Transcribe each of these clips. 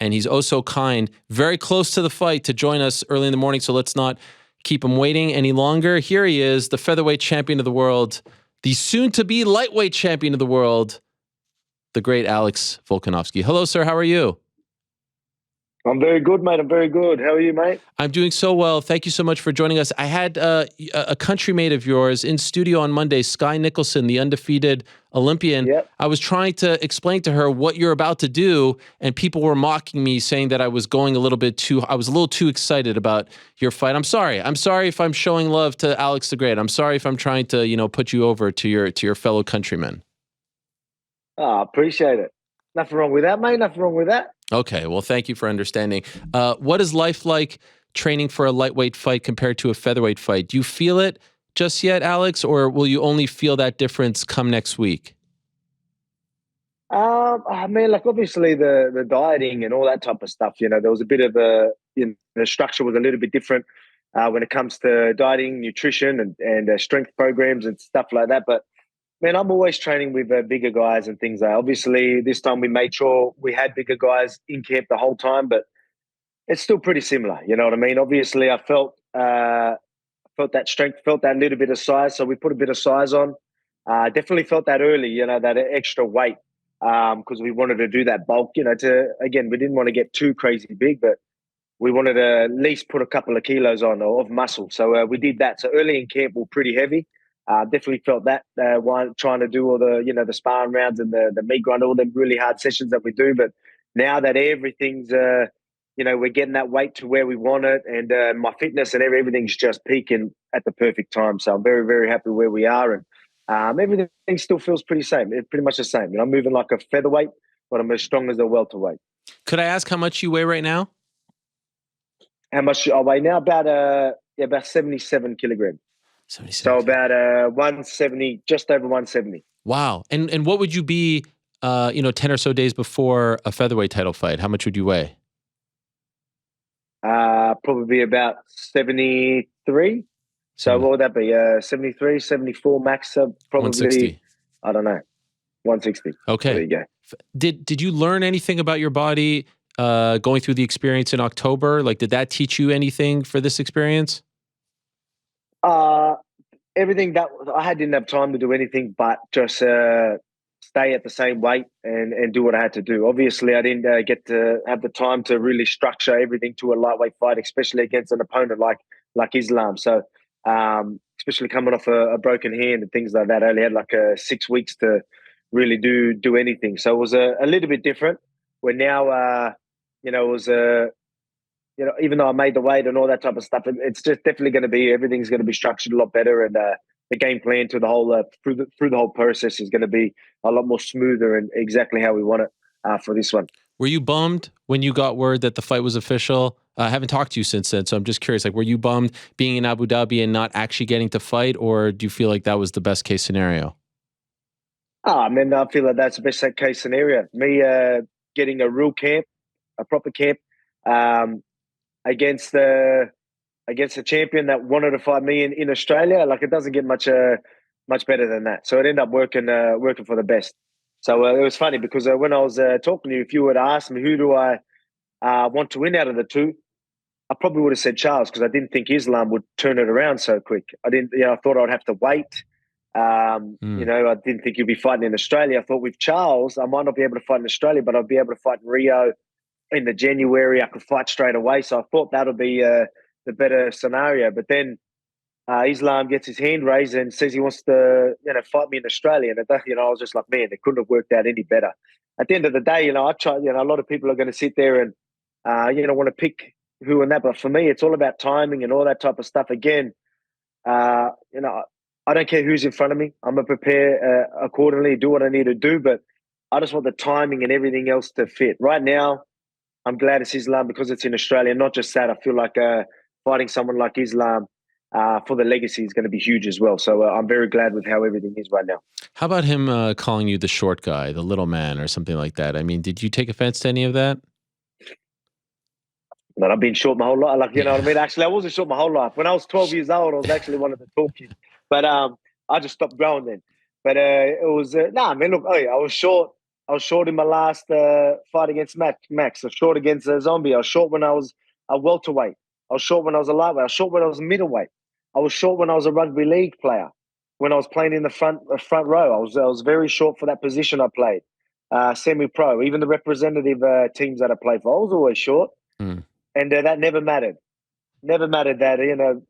and he's oh so kind, very close to the fight to join us early in the morning. So let's not keep him waiting any longer. Here he is, the featherweight champion of the world, the soon-to-be lightweight champion of the world, the great Alex Volkanovski. Hello, sir. How are you? I'm very good, mate. I'm very good. How are you, mate? I'm doing so well. Thank you so much for joining us. I had a countrymate of yours in studio on Monday, Sky Nicholson, the undefeated Olympian. Yep. I was trying to explain to her what you're about to do, and people were mocking me, saying that I was going a little too excited about your fight. I'm sorry. I'm sorry if I'm showing love to Alex the Great. I'm sorry if I'm trying to, put you over to your fellow countrymen. I appreciate it. Nothing wrong with that, mate. Nothing wrong with that. Okay, well, thank you for understanding. What is life like training for a lightweight fight compared to a featherweight fight? Do you feel it just yet, Alex, or will you only feel that difference come next week? Obviously the dieting and all that type of stuff, there was a bit of the structure was a little bit different when it comes to dieting, nutrition, and strength programs and stuff like that. But man, I'm always training with bigger guys and things. Obviously, this time we made sure we had bigger guys in camp the whole time, but it's still pretty similar. You know what I mean? Obviously, I felt that strength, felt that little bit of size, so we put a bit of size on. Definitely felt that early, that extra weight because we wanted to do that bulk. We didn't want to get too crazy big, but we wanted to at least put a couple of kilos on of muscle. So we did that. So early in camp, we were pretty heavy. Definitely felt that while trying to do all the the sparring rounds and the meat grind, all the really hard sessions that we do. But now that everything's we're getting that weight to where we want it, and my fitness and everything's just peaking at the perfect time. So I'm very, very happy where we are, and everything still feels pretty much the same. I'm moving like a featherweight, but I'm as strong as a welterweight. Could I ask how much you weigh right now? How much I weigh now? About 77 kilograms. 77. So about 170, just over 170. Wow. And what would you be 10 or so days before a featherweight title fight? How much would you weigh? Probably about 73. So what would that be? 73, 74 max, probably 160. I don't know. 160. Okay. There you go. Did you learn anything about your body going through the experience in October? Like, did that teach you anything for this experience? Everything that I didn't have time to do anything but just stay at the same weight and do what I had to do. Obviously, I didn't get to have the time to really structure everything to a lightweight fight, especially against an opponent like Islam. So, especially coming off a broken hand and things like that, I only had 6 weeks to really do anything. So it was a little bit different. Where now, it was even though I made the weight and all that type of stuff, it's just definitely going to be, everything's going to be structured a lot better, and the game plan to the whole through the whole process is going to be a lot more smoother and exactly how we want it for this one. Were you bummed when you got word that the fight was official? I haven't talked to you since then, so I'm just curious. Were you bummed being in Abu Dhabi and not actually getting to fight, or do you feel like that was the best case scenario? I feel like that's the best case scenario. Me getting a real camp, a proper camp. Against the champion that wanted to fight me in Australia, it doesn't get much better than that. So it ended up working for the best. So it was funny because when I was talking to you, if you would ask me who do I want to win out of the two, I probably would have said Charles, because I didn't think Islam would turn it around so quick. I didn't. I thought I'd have to wait. I didn't think he'd be fighting in Australia. I thought with Charles, I might not be able to fight in Australia, but I'd be able to fight in Rio. In the January, I could fight straight away. So I thought that would be the better scenario. But then Islam gets his hand raised and says he wants to, fight me in Australia. And I was just like, man, it couldn't have worked out any better. At the end of the day, I try. A lot of people are going to sit there and want to pick who and that. But for me, it's all about timing and all that type of stuff. Again, I don't care who's in front of me. I'm gonna prepare accordingly, do what I need to do. But I just want the timing and everything else to fit. Right now, I'm glad it's Islam because it's in Australia. Not just that, I feel like fighting someone like Islam for the legacy is going to be huge as well. So I'm very glad with how everything is right now. How about him calling you the short guy, the little man, or something like that? I mean, did you take offense to any of that? But I've been short my whole life. You know what I mean? Actually, I wasn't short my whole life. When I was 12 years old, I was actually one of the tall kids. But I just stopped growing then. But it was, look, I was short. I was short in my last fight against Max. I was short against Zombie. I was short when I was a welterweight. I was short when I was a lightweight. I was short when I was a middleweight. I was short when I was a rugby league player. When I was playing in the front row, I was very short for that position I played. Semi-pro, even the representative teams that I played for, I was always short, and that never mattered. Never mattered that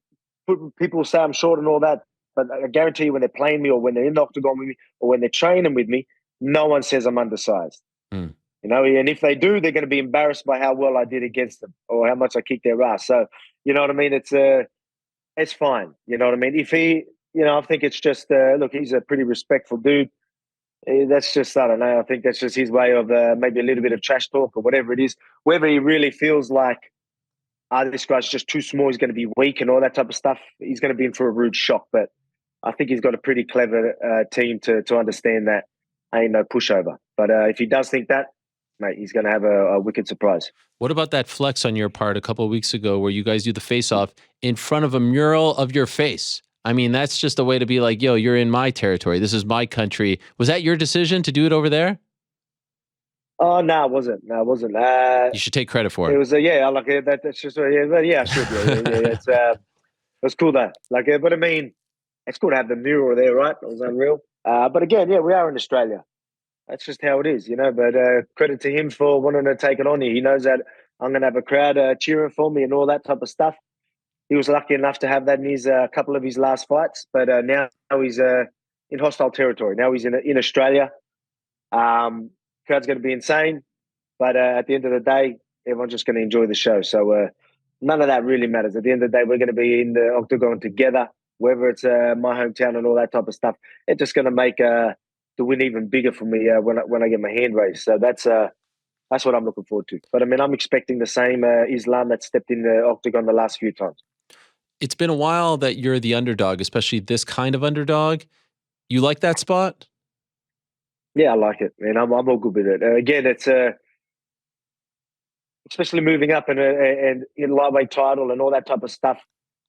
people say I'm short and all that, but I guarantee you, when they're playing me or when they're in the octagon with me or when they're training with me, no one says I'm undersized. You know, and if they do, they're going to be embarrassed by how well I did against them or how much I kicked their ass. So, you know what I mean? It's fine. You know what I mean? If he, I think it's just, look, he's a pretty respectful dude. That's just, I don't know. I think that's just his way of maybe a little bit of trash talk or whatever it is. Whether he really feels like, this guy's just too small, he's going to be weak and all that type of stuff, he's going to be in for a rude shock. But I think he's got a pretty clever team to understand that ain't no pushover. But if he does think that, mate, he's going to have a wicked surprise. What about that flex on your part a couple of weeks ago where you guys do the face-off in front of a mural of your face? I mean, that's just a way to be like, yo, you're in my territory. This is my country. Was that your decision to do it over there? Oh, no, it wasn't. No, it wasn't. You should take credit for it. It was, yeah, like that. That's just, yeah, I should. Yeah. It was cool though. Like, but I mean, it's cool to have the mural there, right? It was unreal. But again, yeah, we are in Australia. That's just how it is, But credit to him for wanting to take it on here. He knows that I'm going to have a crowd cheering for me and all that type of stuff. He was lucky enough to have that in his couple of his last fights, but now he's in hostile territory. Now he's in Australia. Crowd's going to be insane, but at the end of the day, everyone's just going to enjoy the show. So none of that really matters. At the end of the day, we're going to be in the octagon together, whether it's my hometown and all that type of stuff. It's just going to make the win even bigger for me when I get my hand raised. So that's what I'm looking forward to. But I mean, I'm expecting the same Islam that stepped in the octagon the last few times. It's been a while that you're the underdog, especially this kind of underdog. You like that spot? Yeah, I like it, man. I'm all good with it. Again, it's especially moving up and in lightweight title and all that type of stuff,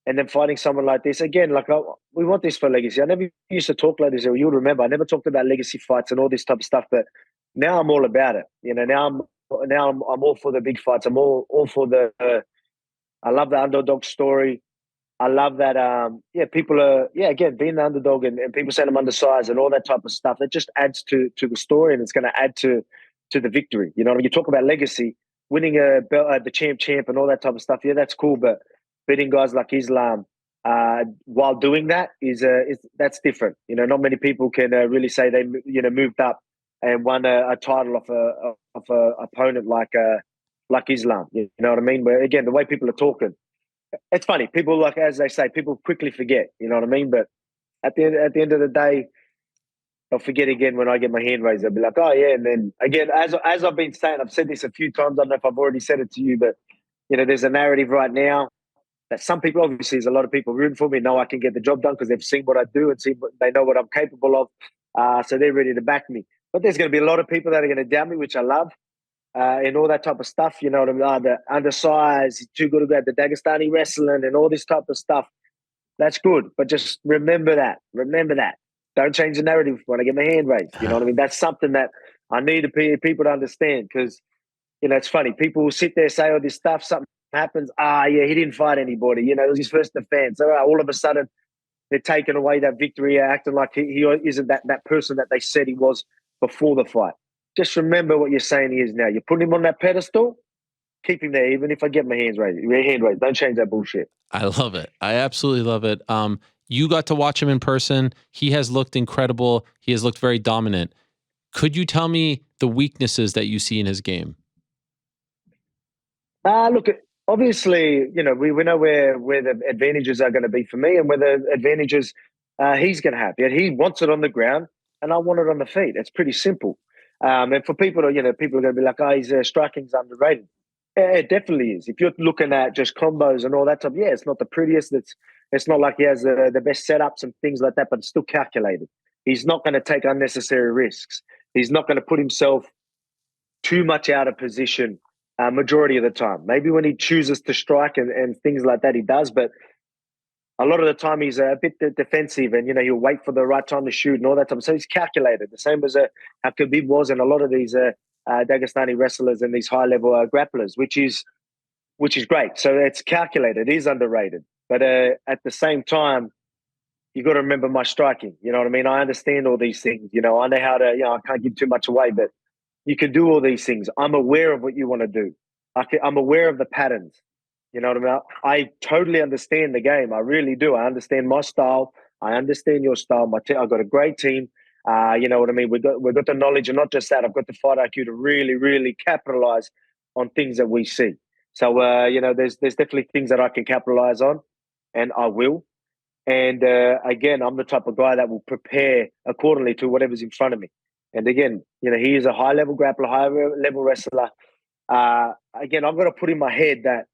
and then fighting someone like this again. Like we want this for legacy. I never used to talk like this. You'll remember I never talked about legacy fights and all this type of stuff, but now I'm all about it. Now I'm all for the big fights. I'm all for the. I love the underdog story. I love that. People are again being the underdog and people saying I'm undersized and all that type of stuff. That just adds to the story and it's going to add to the victory. When you talk about legacy, winning a belt, the champ and all that type of stuff. Yeah, that's cool. But beating guys like Islam while doing that is that's different. Not many people can really say they moved up and won a title off a opponent like Islam. You know what I mean? But again, the way people are talking. It's funny. People, like, as they say, people quickly forget. You know what I mean? But at the end of the day, they'll forget again when I get my hand raised. They'll be like, "Oh yeah." And then again, as I've been saying, I've said this a few times. I don't know if I've already said it to you, but there's a narrative right now that some people, obviously, there's a lot of people rooting for me. Know I can get the job done because they've seen what I do and they know what I'm capable of. So they're ready to back me. But there's going to be a lot of people that are going to doubt me, which I love. And all that type of stuff, you know what I mean? The undersized, too good to go, the Dagestani wrestling and all this type of stuff. That's good. But just remember that. Don't change the narrative when I get my hand raised. You know what I mean? That's something that I need people to understand because, it's funny. People will sit there, say all this stuff, something happens. He didn't fight anybody. It was his first defense. All of a sudden, they're taking away that victory, acting like he isn't that person that they said he was before the fight. Just remember what you're saying he is now. You're putting him on that pedestal, keep him there, even if I get my hand raised. Don't change that bullshit. I love it. I absolutely love it. You got to watch him in person. He has looked incredible. He has looked very dominant. Could you tell me the weaknesses that you see in his game? Look, obviously, we know where the advantages are going to be for me and where the advantages he's going to have. Yet he wants it on the ground and I want it on the feet. It's pretty simple. And for people to, people are going to be like, his striking's underrated. It definitely is. If you're looking at just combos and all that stuff, it's not the prettiest. It's not like he has the best setups and things like that, but it's still calculated. He's not going to take unnecessary risks. He's not going to put himself too much out of position majority of the time. Maybe when he chooses to strike and things like that, he does. But a lot of the time he's a bit defensive, and he'll wait for the right time to shoot and all that time. So he's calculated, the same as how Khabib was, and a lot of these Dagestani wrestlers and these high level grapplers, which is great. So it's calculated. It is underrated, but at the same time, you got to remember my striking. You know what I mean? I understand all these things. I know how to. I can't give too much away, but you can do all these things. I'm aware of what you want to do. I'm aware of the patterns. You know what I mean? I totally understand the game. I really do. I understand my style. I understand your style. I've got a great team. You know what I mean? We've got the knowledge, and not just that. I've got the fight IQ to really, really capitalize on things that we see. So there's definitely things that I can capitalize on, and I will. And again, I'm the type of guy that will prepare accordingly to whatever's in front of me. And again, he is a high level grappler, high level wrestler. Again, I've got to put in my head that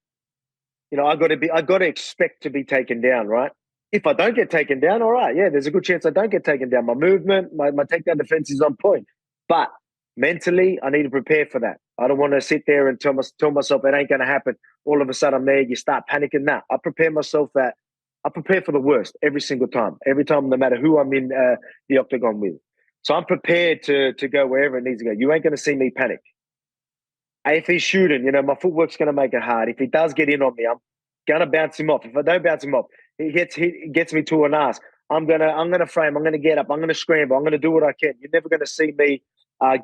I got to expect to be taken down, right? If I don't get taken down, all right, yeah, there's a good chance I don't get taken down. My movement, my takedown defense is on point. But mentally, I need to prepare for that. I don't want to sit there and tell myself it ain't going to happen. All of a sudden, I'm there, you start panicking. Nah, I prepare myself that I prepare for the worst every single time. Every time, no matter who I'm in the octagon with. So I'm prepared to go wherever it needs to go. You ain't going to see me panic. If he's shooting, my footwork's going to make it hard. If he does get in on me, I'm going to bounce him off. If I don't bounce him off, he gets me to an ass. I'm gonna frame. I'm gonna get up. I'm gonna scramble. I'm gonna do what I can. You're never gonna see me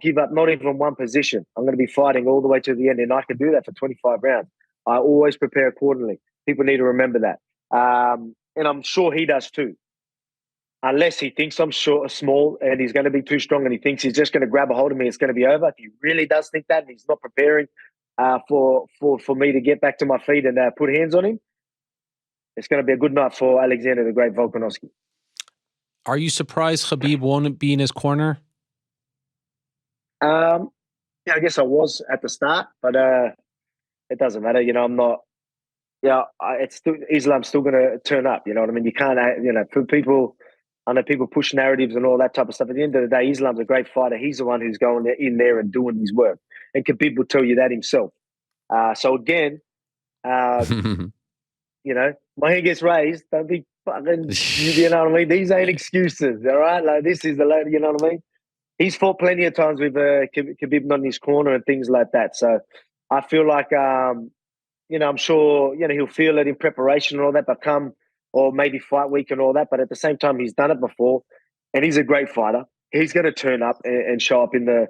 give up, not even one position. I'm gonna be fighting all the way to the end, and I can do that for 25 rounds. I always prepare accordingly. People need to remember that, and I'm sure he does too. Unless he thinks I'm small, and he's going to be too strong, and he thinks he's just going to grab a hold of me, it's going to be over. If he really does think that, and he's not preparing for me to get back to my feet and put hands on him, it's going to be a good night for Alexander the Great Volkanovski. Are you surprised Khabib won't be in his corner? Yeah, I guess I was at the start, but it doesn't matter. I'm not. Yeah, Islam's still going to turn up. You know what I mean? You can't. For people. I know people push narratives and all that type of stuff. At the end of the day, Islam's a great fighter. He's the one who's going in there and doing his work. And Khabib will tell you that himself. So again, my hand gets raised. Don't be fucking, you know what I mean? These ain't excuses, all right? Like, this is you know what I mean? He's fought plenty of times with Khabib not in his corner and things like that. So I feel like, I'm sure, he'll feel it in preparation and all that, but or maybe fight week and all that. But at the same time, he's done it before, and he's a great fighter. He's going to turn up and show up in the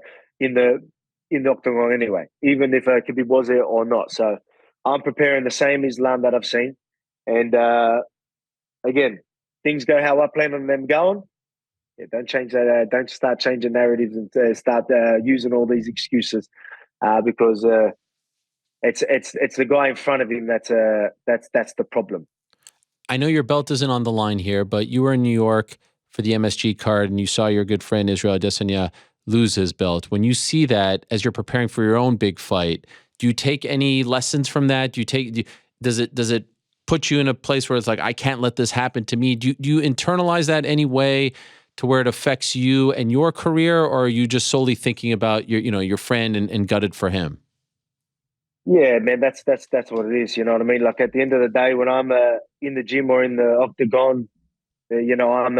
octagon anyway, even if Khabib was there or not. So I'm preparing the same Islam that I've seen. And again, things go how I plan on them going. Yeah, don't change that. Don't start changing narratives and start using all these excuses because it's the guy in front of him that's the problem. I know your belt isn't on the line here, but you were in New York for the MSG card and you saw your good friend Israel Adesanya lose his belt. When you see that as you're preparing for your own big fight, do you take any lessons from that? Does it put you in a place where it's like, I can't let this happen to me? Do you internalize that any way to where it affects you and your career, or are you just solely thinking about your friend and gutted for him? Yeah, man, that's what it is. You know what I mean? Like, at the end of the day, when I'm in the gym or in the octagon, I'm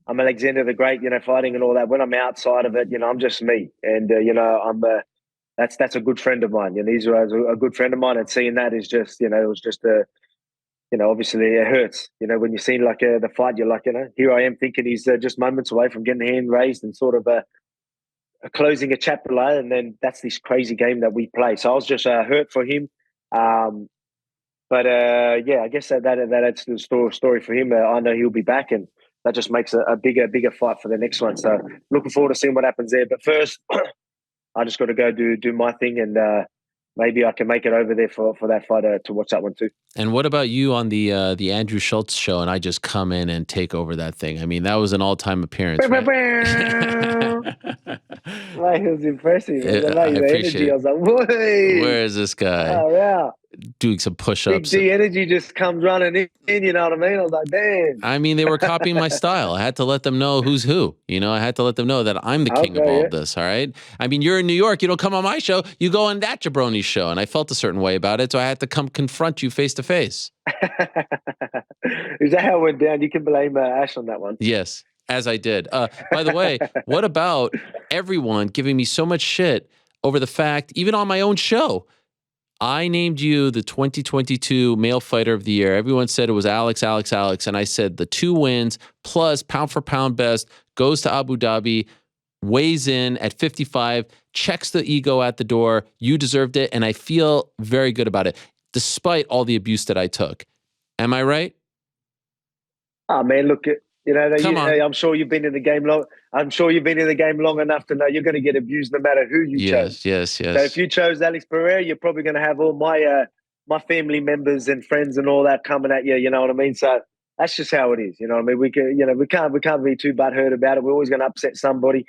Alexander the Great, fighting and all that. When I'm outside of it, I'm just me, and that's a good friend of mine. Israel's a good friend of mine, and seeing that is just, it was just obviously it hurts. When you see like the fight, you're like, here I am thinking he's just moments away from getting the hand raised and sort of closing a chapter, and then that's this crazy game that we play. So I was just hurt for him. But yeah, I guess that's the story for him. I know he'll be back, and that just makes a bigger fight for the next one. So looking forward to seeing what happens there. But first, I just got to go do my thing, and maybe I can make it over there for that fight to watch that one too. And what about you on the Andrew Schultz show, and I just come in and take over that thing? I mean, that was an all-time appearance, right? It was impressive. I appreciate it. I was like, whoa. Where is this guy? Oh, yeah. doing some Big push-ups. D energy just comes running in, you know what I mean? I was like, damn. I mean, they were copying my style. I had to let them know who's who. I had to let them know that I'm the king of Okay, all yeah. of this. All right. I mean, you're in New York. You don't come on my show. You go on that jabroni show. And I felt a certain way about it. So I had to come confront you face to face. Is that how it went down? You can blame Ash on that one. Yes, as I did. By the way, what about everyone giving me so much shit over the fact, even on my own show, I named you the 2022 Male Fighter of the Year. Everyone said it was Alex. And I said the 2 wins plus pound for pound best goes to Abu Dhabi, weighs in at 55, checks the ego at the door. You deserved it. And I feel very good about it, despite all the abuse that I took. Am I right? Oh, man, look, Come on. I'm sure you've been in the game long. I'm sure you've been in the game long enough to know you're going to get abused no matter who you chose. Yes. So if you chose Alex Pereira, you're probably going to have all my family members and friends and all that coming at you. You know what I mean? So that's just how it is. You know what I mean? We can't be too butthurt about it. We're always going to upset somebody.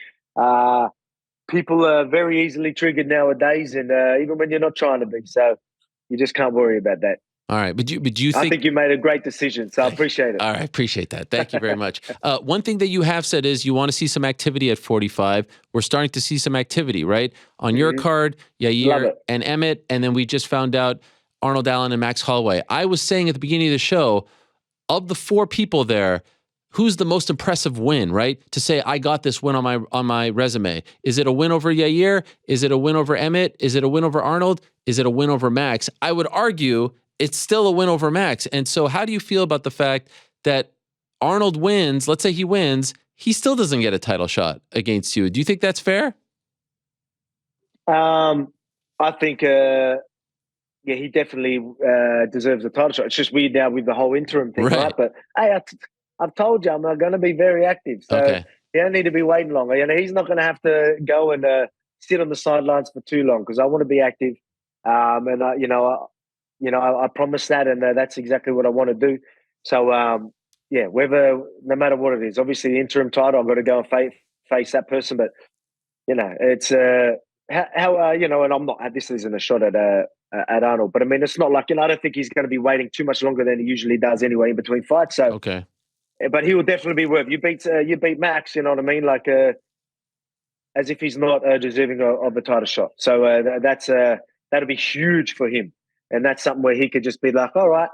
People are very easily triggered nowadays, and even when you're not trying to be. So you just can't worry about that. All right, but you think? I think you made a great decision, so I appreciate it. All right, appreciate that. Thank you very much. One thing that you have said is you want to see some activity at 45. We're starting to see some activity, right? On your card, Yair and Emmett, and then we just found out Arnold Allen and Max Holloway. I was saying at the beginning of the show, of the 4 people there, who's the most impressive win, right? To say I got this win on my resume. Is it a win over Yair? Is it a win over Emmett? Is it a win over Arnold? Is it a win over Max? I would argue it's still a win over Max. And so how do you feel about the fact that Arnold wins, let's say he wins, he still doesn't get a title shot against you? Do you think that's fair? I think, he definitely deserves a title shot. It's just weird now with the whole interim thing, right? But hey, I've told you I'm not going to be very active. So you don't need to be waiting longer. He's not going to have to go and sit on the sidelines for too long because I want to be active. I promise that, and that's exactly what I want to do. So, no matter what it is, obviously the interim title, I've got to go and face that person. But it's and I'm not. This isn't a shot at Arnold, but I mean, it's not like I don't think he's going to be waiting too much longer than he usually does anyway in between fights. So, but he will definitely be worth. You beat Max, you know what I mean? Like as if he's not deserving of a title shot. So that'll be huge for him. And that's something where he could just be like, all right,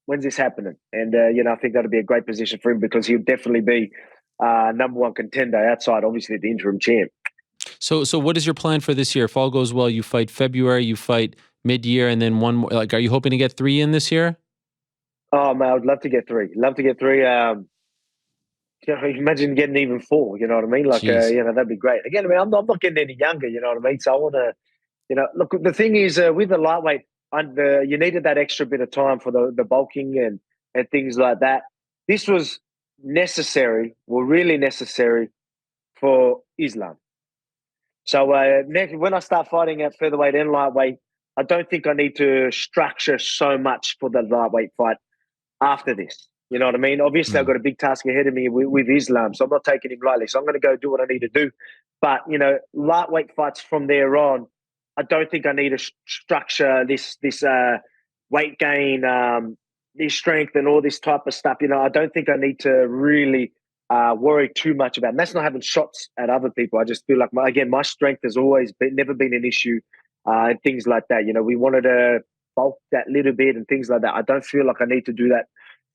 when's this happening? And, I think that'll be a great position for him because he'll definitely be number 1 contender outside, obviously, the interim champ. So what is your plan for this year? If all goes well, you fight February, you fight mid-year, and then one more. Like, are you hoping to get 3 in this year? Oh, man, I would love to get 3. Imagine getting even 4, you know what I mean? Like, that'd be great. Again, I mean, I'm not getting any younger, you know what I mean? So I want to, look, the thing is with the lightweight, you needed that extra bit of time for the bulking and things like that. This was necessary, really necessary for Islam. So when I start fighting at featherweight and lightweight, I don't think I need to structure so much for the lightweight fight after this. You know what I mean? Obviously, I've got a big task ahead of me with Islam, so I'm not taking him lightly. So I'm going to go do what I need to do. But, lightweight fights from there on, I don't think I need to structure this weight gain, this strength and all this type of stuff. I don't think I need to really worry too much about it. And that's not having shots at other people. I just feel like, my strength has never been an issue and things like that. We wanted to bulk that little bit and things like that. I don't feel like I need to do that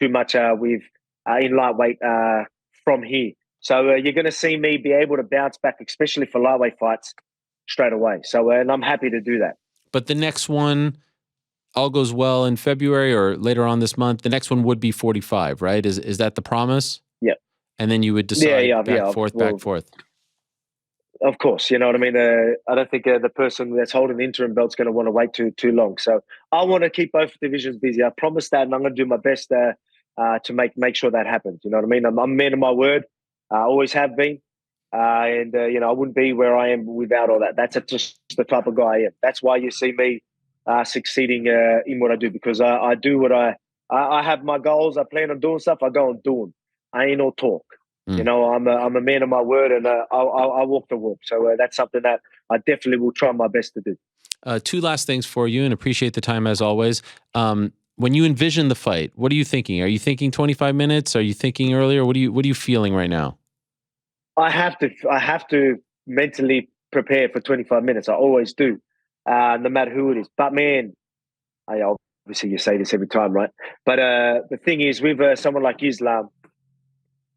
too much in lightweight from here. So you're going to see me be able to bounce back, especially for lightweight fights, straight away. So, and I'm happy to do that. But the next one, all goes well in February or later on this month, the next one would be 45, right? Is that the promise? Yeah. And then you would decide back forth. Of course, you know what I mean? I don't think the person that's holding the interim belt's going to want to wait too long. So I want to keep both divisions busy. I promise that, and I'm going to do my best to make sure that happens. You know what I mean? I'm a man of my word. I always have been. I wouldn't be where I am without all that. That's just the type of guy I am. That's why you see me succeeding in what I do, because I do what I have my goals. I plan on doing stuff. I go and do them. I ain't no talk. I'm a man of my word, and I walk the walk. So that's something that I definitely will try my best to do. Two last things for you, and appreciate the time as always. When you envision the fight, what are you thinking? Are you thinking 25 minutes? Are you thinking earlier? What are you feeling right now? I have to mentally prepare for 25 minutes. I always do, no matter who it is. But man, I obviously you say this every time, right? But the thing is, with someone like Islam,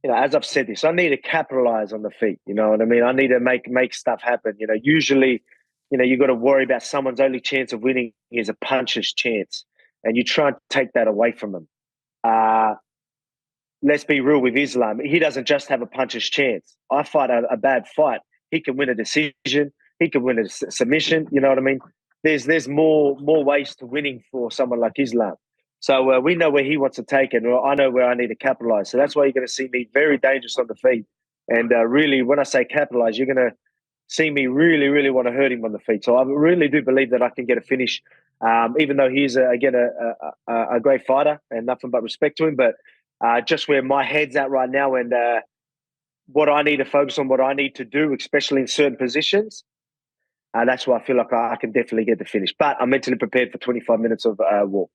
as I've said this, I need to capitalize on the feet. You know what I mean? I need to make stuff happen. Usually, you got to worry about someone's only chance of winning is a puncher's chance, and you try and take that away from them. Let's be real with Islam. He doesn't just have a puncher's chance. I fight a bad fight. He can win a decision. He can win a submission. You know what I mean? There's more ways to winning for someone like Islam. So we know where he wants to take it, or I know where I need to capitalize. So that's why you're going to see me very dangerous on the feet. And really, when I say capitalize, you're going to see me really, really want to hurt him on the feet. So I really do believe that I can get a finish, even though he's, again, a great fighter and nothing but respect to him. But just where my head's at right now and what I need to focus on, what I need to do, especially in certain positions, that's why I feel like I can definitely get the finish. But I'm mentally prepared for 25 minutes of war.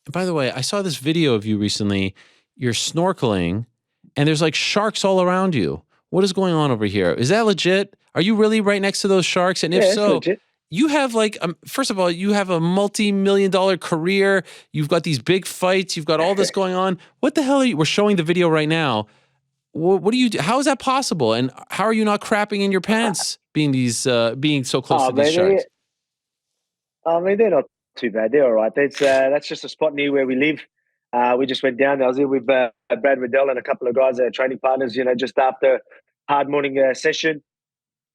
And by the way, I saw this video of you recently. You're snorkeling, and there's like sharks all around you. What is going on over here? Is that legit? Are you really right next to those sharks? And if so, legit. You have first of all, you have a multi-million-dollar career. You've got these big fights. You've got all this going on. What the hell are you? We're showing the video right now. What do you do? How is that possible? And how are you not crapping in your pants being so close to these sharks? They're not too bad. They're all right. That's just a spot near where we live. We just went down there. I was here with Brad Riddell and a couple of guys, training partners, just after hard morning session.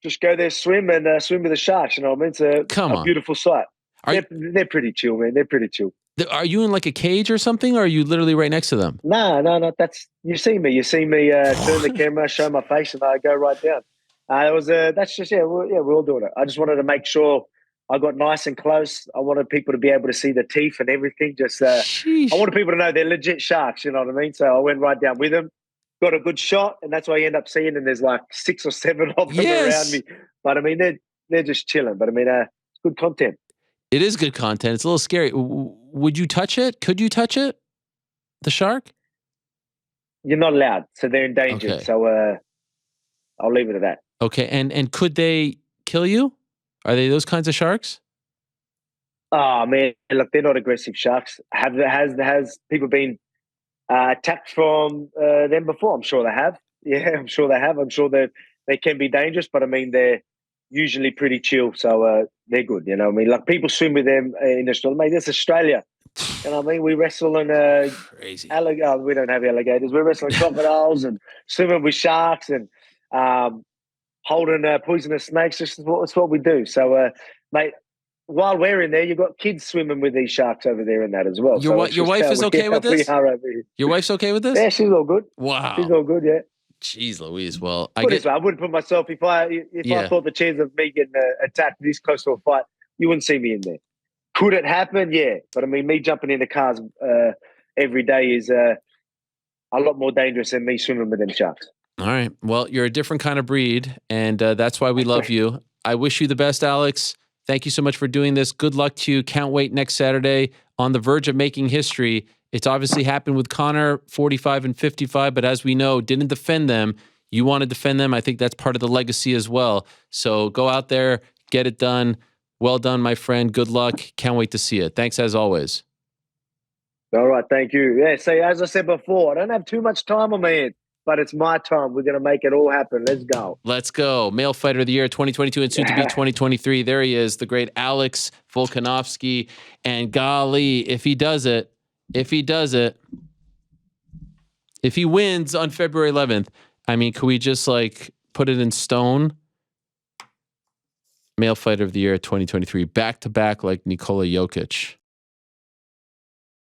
Just go there, swim, and swim with the sharks. You know what I mean? It's a beautiful sight. They're pretty chill, man. They're pretty chill. Are you in like a cage or something, or are you literally right next to them? No. You see me. You see me turn the camera, show my face, and I go right down. That's just, we're all doing it. I just wanted to make sure I got nice and close. I wanted people to be able to see the teeth and everything. Just I wanted people to know they're legit sharks, you know what I mean? So I went right down with them, got a good shot, and that's why you end up seeing, and there's like 6 or 7 of them around me. But I mean, they're just chilling. But I mean, it's good content. It is good content. It's a little scary. Would you touch it? Could you touch it? The shark? You're not allowed, so they're endangered. Okay. So I'll leave it at that. Okay, and could they kill you? Are they those kinds of sharks? Oh man, look, they're not aggressive sharks. Has people been attacked from them before? I'm sure they have. Yeah, I'm sure they have. I'm sure that they can be dangerous, but I mean they're usually pretty chill, so they're good. You know what I mean? Like people swim with them in Australia. Mate, that's Australia. You know what I mean? We wrestle in crazy. We don't have alligators. We're wrestling crocodiles and swimming with sharks and holding poisonous snakes. That's what we do. So, mate, while we're in there, you've got kids swimming with these sharks over there and that as well. Your wife is okay with this? Your wife's okay with this? Yeah, she's all good. Wow. She's all good, yeah. Jeez Louise. Well, I wouldn't put myself, if I thought the chance of me getting attacked this close to a fight, you wouldn't see me in there. Could it happen? Yeah. But I mean, me jumping into cars every day is a lot more dangerous than me swimming with them sharks. All right. Well, you're a different kind of breed, and that's why we love you. I wish you the best, Alex. Thank you so much for doing this. Good luck to you. Can't wait next Saturday. On the verge of making history. It's obviously happened with Conor, 45 and 55, but as we know, didn't defend them. You want to defend them. I think that's part of the legacy as well. So go out there, get it done. Well done, my friend. Good luck. Can't wait to see it. Thanks as always. All right. Thank you. Yeah. So as I said before, I don't have too much time on my hands, but it's my time. We're going to make it all happen. Let's go. Let's go. Male Fighter of the Year 2022 and soon to be 2023. There he is, the great Alex Volkanovski. And golly, if he does it, if he wins on February 11th, I mean, could we just put it in stone? Male Fighter of the Year 2023, back to back like Nikola Jokic.